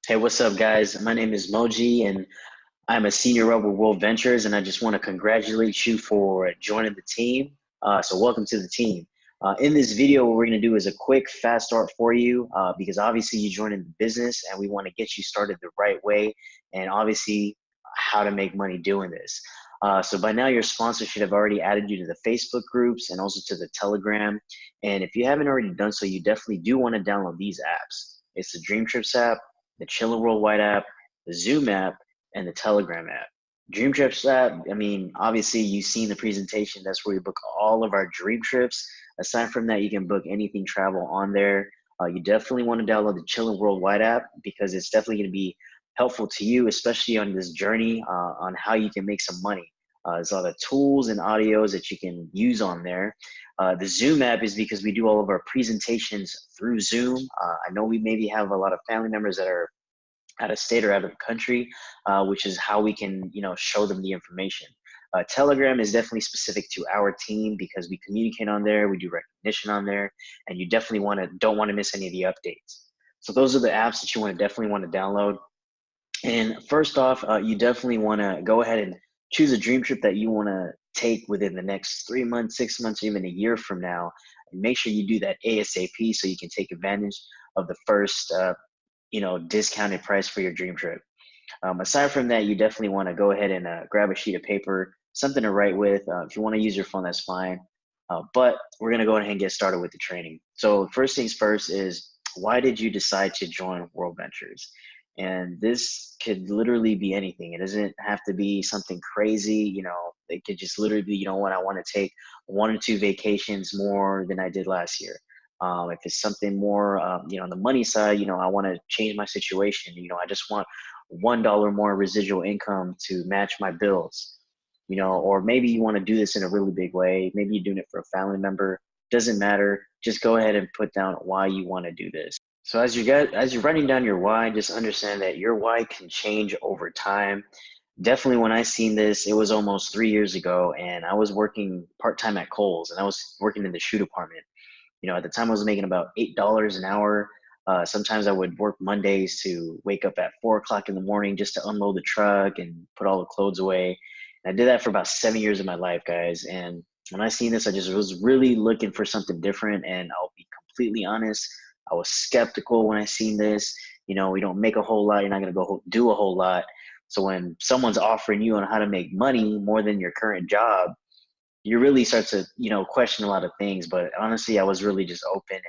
Hey, what's up, guys? My name is Moji, and I'm a senior rep with World Ventures, and I just want to congratulate you for joining the team. So, welcome to the team. In this video, what we're going to do is a quick, fast start for you because obviously you joined in the business, and we want to get you started the right way, and obviously how to make money doing this. So by now, your sponsor should have already added you to the Facebook groups and also to the Telegram. And if you haven't already done so, you definitely do want to download these apps. It's the Dream Trips app, the Chillin' Worldwide app, the Zoom app, and the Telegram app. Dream Trips app, I mean, obviously you've seen the presentation. That's where we book all of our dream trips. Aside from that, you can book anything travel on there. You definitely want to download the Chillin' Worldwide app because it's definitely going to be helpful to you, especially on this journey on how you can make some money. There's all the tools and audios that you can use on there. The Zoom app is because we do all of our presentations through Zoom. I know we maybe have a lot of family members that are out of state or out of the country, which is how we can, show them the information. Telegram is definitely specific to our team because we communicate on there, we do recognition on there, and you definitely don't want to miss any of the updates. So those are the apps that you definitely want to download. And first off, you definitely want to go ahead and choose a dream trip that you want to take within the next 3 months, 6 months, or even a year from now. And make sure you do that ASAP so you can take advantage of the first, discounted price for your dream trip. Aside from that, you definitely want to go ahead and grab a sheet of paper, something to write with. If you want to use your phone, that's fine. But we're going to go ahead and get started with the training. So first things first is, why did you decide to join World Ventures? And this could literally be anything. It doesn't have to be something crazy. It could just literally be, what I want to take 1 or 2 vacations more than I did last year. If it's something more, on the money side, I want to change my situation. I just want $1 more residual income to match my bills. Or maybe you want to do this in a really big way. Maybe you're doing it for a family member. Doesn't matter. Just go ahead and put down why you want to do this. So as you're writing down your why, just understand that your why can change over time. Definitely when I seen this, it was almost 3 years ago, and I was working part-time at Kohl's, and I was working in the shoe department. At the time I was making about $8 an hour. Sometimes I would work Mondays to wake up at 4 o'clock in the morning just to unload the truck and put all the clothes away. And I did that for about 7 years of my life, guys. And when I seen this, I just was really looking for something different. And I'll be completely honest, I was skeptical when I seen this. We don't make a whole lot. You're not going to go do a whole lot. So when someone's offering you on how to make money more than your current job, you really start to question a lot of things. But honestly, I was really just open,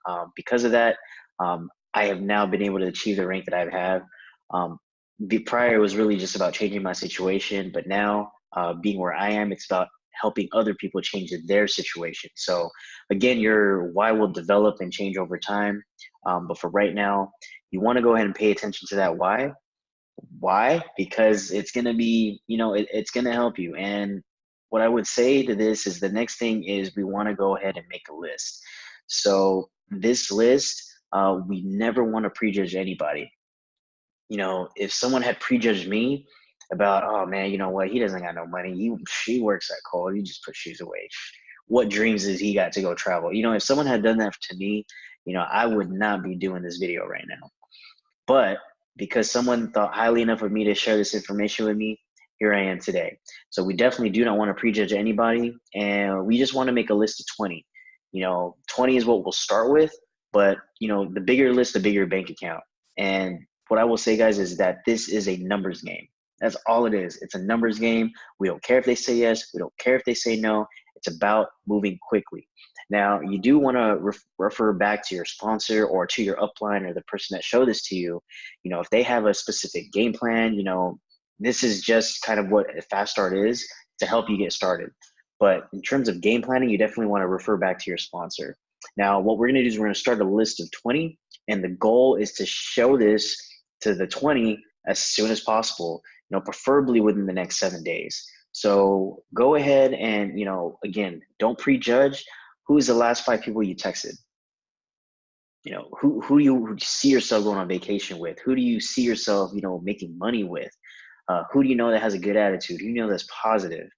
and because of that, I have now been able to achieve the rank that I have. The prior was really just about changing my situation, but now being where I am, it's about helping other people change their situation. So again, your why will develop and change over time, but for right now, you want to go ahead and pay attention to that why, because it's going to be, it's going to help you. And what I would say to this is, the next thing is, we want to go ahead and make a list. So this list, we never want to prejudge anybody. If someone had prejudged me about, oh man, you know what, he doesn't got no money. She works at Kohl's. You just put shoes away. What dreams has he got to go travel? If someone had done that to me, I would not be doing this video right now. But because someone thought highly enough of me to share this information with me, here I am today. So we definitely do not want to prejudge anybody, and we just want to make a list of 20. 20 is what we'll start with, but the bigger list, the bigger bank account. And what I will say, guys, is that this is a numbers game. That's all it is. It's a numbers game. We don't care if they say yes. We don't care if they say no. It's about moving quickly. Now, you do want to refer back to your sponsor or to your upline or the person that showed this to you. If they have a specific game plan, this is just kind of what a fast start is to help you get started. But in terms of game planning, you definitely want to refer back to your sponsor. Now, what we're going to do is we're going to start a list of 20, and the goal is to show this to the 20 as soon as possible, preferably within the next 7 days. So go ahead and, again, don't prejudge. Who is the last 5 people you texted? Who do you see yourself going on vacation with? Who do you see yourself, making money with? Who do you know that has a good attitude? Who do you know that's positive,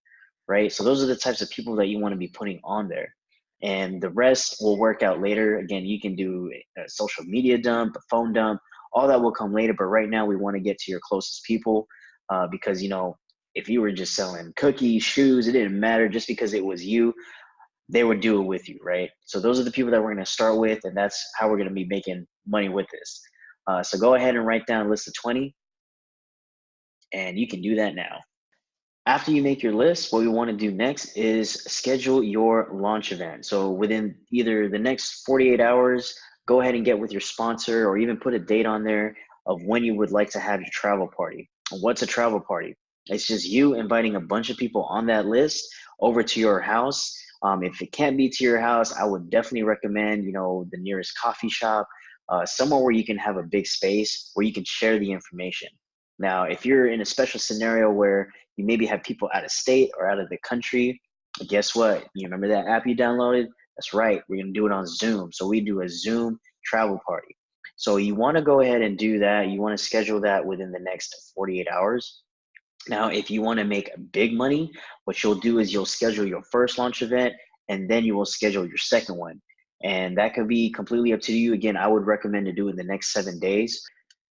right? So those are the types of people that you want to be putting on there. And the rest will work out later. Again, you can do a social media dump, a phone dump, All that will come later, but right now we want to get to your closest people because, you know, if you were just selling cookies, shoes, it didn't matter. Just because it was you, they would do it with you, right? So those are the people that we're going to start with, and that's how we're going to be making money with this. So go ahead and write down a list of 20, and you can do that now. After you make your list, what we want to do next is schedule your launch event. So within either the next 48 hours, go ahead and get with your sponsor or even put a date on there of when you would like to have your travel party. What's a travel party? It's just you inviting a bunch of people on that list over to your house. If it can't be to your house, I would definitely recommend, you know, the nearest coffee shop, somewhere where you can have a big space where you can share the information. Now, if you're in a special scenario where you maybe have people out of state or out of the country, guess what? You remember that app you downloaded? That's right. We're going to do it on Zoom. So we do a Zoom travel party. So you want to go ahead and do that. You want to schedule that within the next 48 hours. Now, if you want to make big money, what you'll do is you'll schedule your first launch event and then you will schedule your second one. And that could be completely up to you. Again, I would recommend to do it in the next 7 days.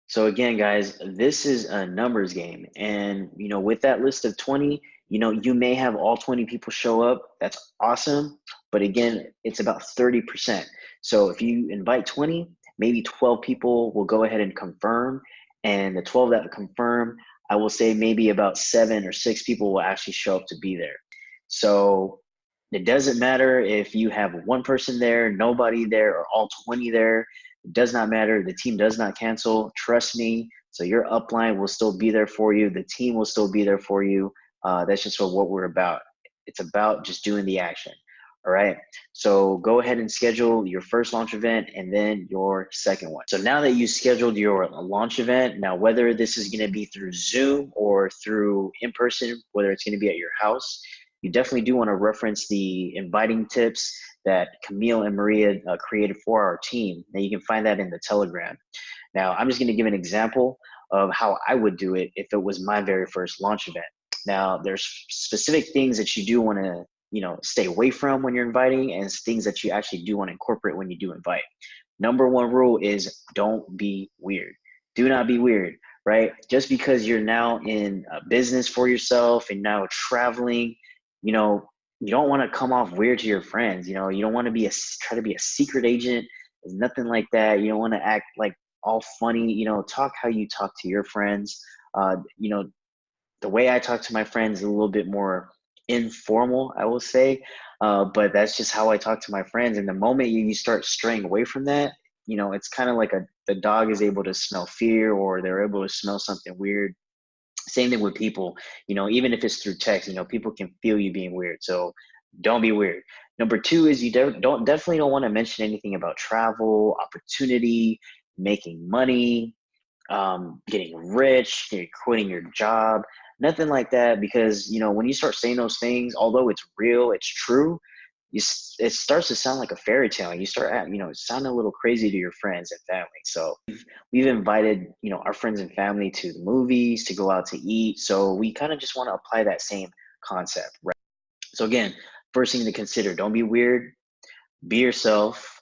So again, guys, this is a numbers game. And, you know, with that list of 20, you know, you may have all 20 people show up. That's awesome. But again, it's about 30%. So if you invite 20, maybe 12 people will go ahead and confirm. And the 12 that confirm, I will say maybe about 7 or 6 people will actually show up to be there. So it doesn't matter if you have one person there, nobody there, or all 20 there. It does not matter. The team does not cancel. Trust me. So your upline will still be there for you. The team will still be there for you. That's just what we're about. It's about just doing the action. All right. So go ahead and schedule your first launch event and then your second one. So now that you scheduled your launch event, now whether this is going to be through Zoom or through in person, whether it's going to be at your house, you definitely do want to reference the inviting tips that Camille and Maria created for our team. Now you can find that in the Telegram. Now I'm just going to give an example of how I would do it if it was my very first launch event. Now there's specific things that you do want to, you know, stay away from when you're inviting, and things that you actually do want to incorporate when you do invite. Number one rule is don't be weird. Do not be weird, right? Just because you're now in a business for yourself and now traveling, you know, you don't want to come off weird to your friends. You know, you don't want to be try to be a secret agent. There's nothing like that. You don't want to act like all funny. You know, talk how you talk to your friends. You know, the way I talk to my friends is a little bit more informal, I will say. But that's just how I talk to my friends. And the moment you start straying away from that, you know, it's kind of like the dog is able to smell fear, or they're able to smell something weird. Same thing with people, you know, even if it's through text, you know, people can feel you being weird. So don't be weird. Number two is you definitely don't want to mention anything about travel, opportunity, making money, getting rich, quitting your job, nothing like that. Because, you know, when you start saying those things, although it's real, it's true, it starts to sound like a fairy tale, and you start, you know, sounding a little crazy to your friends and family. So we've invited, you know, our friends and family to the movies, to go out to eat. So we kind of just want to apply that same concept, right? So again, first thing to consider, don't be weird, be yourself.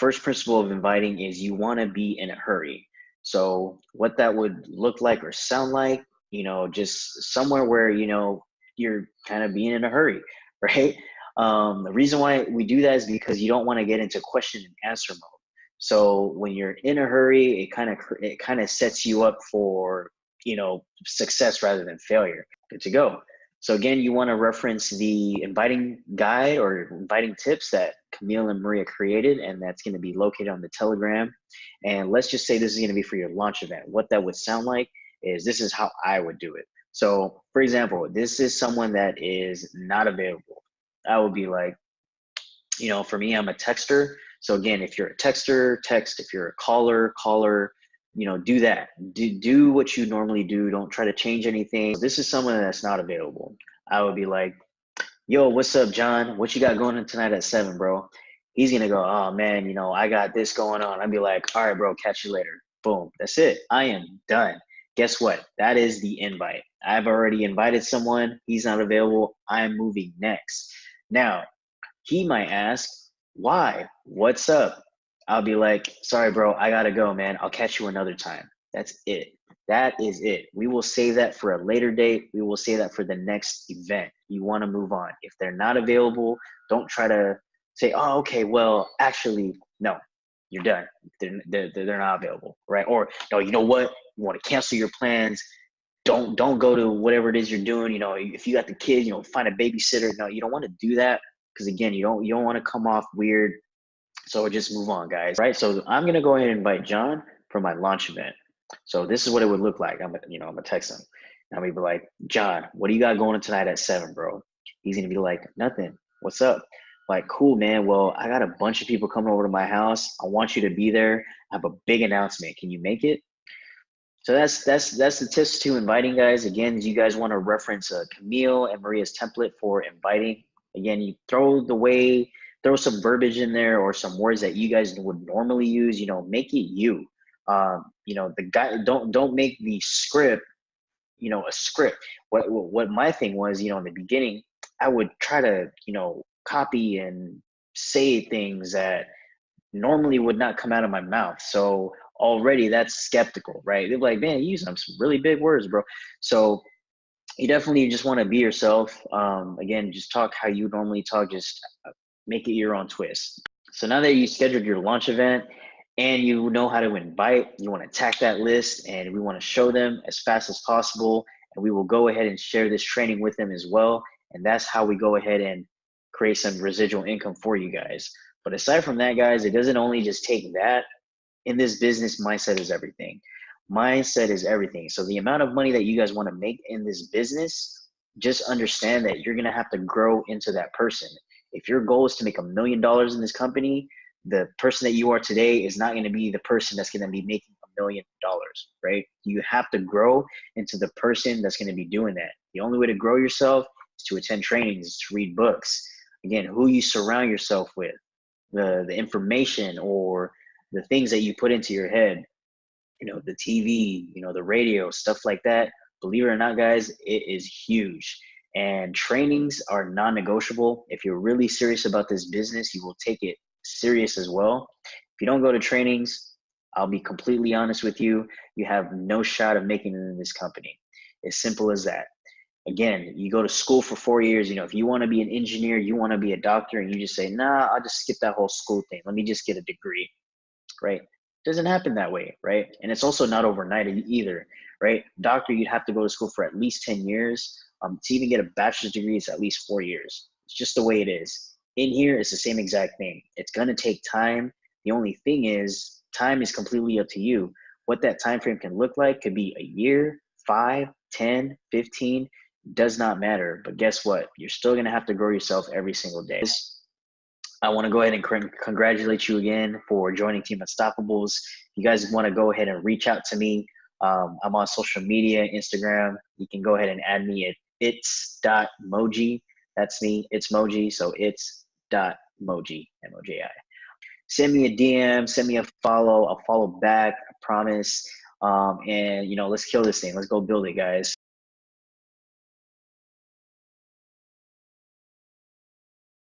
First principle of inviting is you want to be in a hurry. So what that would look like or sound like, you know, just somewhere where, you know, you're kind of being in a hurry, right? The reason why we do that is because you don't want to get into question and answer mode. So when you're in a hurry, it kind of sets you up for, you know, success rather than failure. Good to go. So again, you want to reference the inviting guide or inviting tips that Camille and Maria created, and that's going to be located on the Telegram. And let's just say this is going to be for your launch event. What that would sound like is this is how I would do it. So for example, this is someone that is not available. I would be like, you know, for me, I'm a texter. So again, if you're a texter, text. If you're a caller, caller. You know, do that. Do what you normally do. Don't try to change anything. This is someone that's not available. I would be like, yo, what's up, John? What you got going on tonight at 7, bro? He's gonna go, oh man, you know, I got this going on. I'd be like, all right, bro, catch you later. Boom, that's it. I am done. Guess what? That is the invite. I've already invited someone. He's not available. I'm moving next. Now, he might ask, why? What's up? I'll be like, sorry, bro, I gotta go, man. I'll catch you another time. That's it. That is it. We will save that for a later date. We will save that for the next event. You want to move on. If they're not available, don't try to say, oh, okay, well, actually, no, you're done. They're not available, right? Or no, you know what? You want to cancel your plans. Don't go to whatever it is you're doing. You know, if you got the kids, you know, find a babysitter. No, you don't want to do that because again, you don't want to come off weird. So just move on, guys. Right. So I'm gonna go ahead and invite John for my launch event. So this is what it would look like. I'm gonna text him. And I'm gonna be like, John, what do you got going on tonight at 7, bro? He's gonna be like, nothing. What's up? Like, cool, man. Well, I got a bunch of people coming over to my house. I want you to be there. I have a big announcement. Can you make it? So that's the tips to inviting, guys. Again, you guys want to reference Camille and Maria's template for inviting. Again, you throw some verbiage in there or some words that you guys would normally use. You know, make it you. You know, the guy don't make the script, you know, a script. What my thing was, you know, in the beginning, I would try to, you know, copy and say things that normally would not come out of my mouth. So already that's skeptical, right? They're like, man, you use some really big words, bro. So you definitely just want to be yourself. Again, just talk how you normally talk, just make it your own twist. So now that you scheduled your launch event and you know how to invite, you want to attack that list and we want to show them as fast as possible. And we will go ahead and share this training with them as well. And that's how we go ahead and create some residual income for you guys. But aside from that, guys, it doesn't only just take that. In this business, mindset is everything. Mindset is everything. So the amount of money that you guys want to make in this business, just understand that you're going to have to grow into that person. If your goal is to make $1 million in this company, the person that you are today is not going to be the person that's going to be making $1 million, right? You have to grow into the person that's going to be doing that. The only way to grow yourself is to attend trainings, to read books. Again, who you surround yourself with, the information or the things that you put into your head, you know, the TV, you know, the radio, stuff like that. Believe it or not, guys, it is huge. And trainings are non-negotiable. If you're really serious about this business, you will take it serious as well. If you don't go to trainings, I'll be completely honest with you, you have no shot of making it in this company. As simple as that. Again, you go to school for 4 years. You know, if you want to be an engineer, you want to be a doctor, and you just say, nah, I'll just skip that whole school thing. Let me just get a degree, right? Doesn't happen that way, right? And it's also not overnight either, right? Doctor, you'd have to go to school for at least 10 years. To even get a bachelor's degree, it's at least 4 years. It's just the way it is. In here, it's the same exact thing. It's going to take time. The only thing is, time is completely up to you. What that time frame can look like could be a year, 5, 10, 15, does not matter. But guess what? You're still going to have to grow yourself every single day. I want to go ahead and congratulate you again for joining Team Unstoppables. You guys want to go ahead and reach out to me. I'm on social media, Instagram. You can go ahead and add me at its.moji. That's me, it's Moji. So it's.moji, M-O-J-I. Send me a DM, send me a follow. I'll follow back, I promise. And, you know, let's kill this thing. Let's go build it, guys.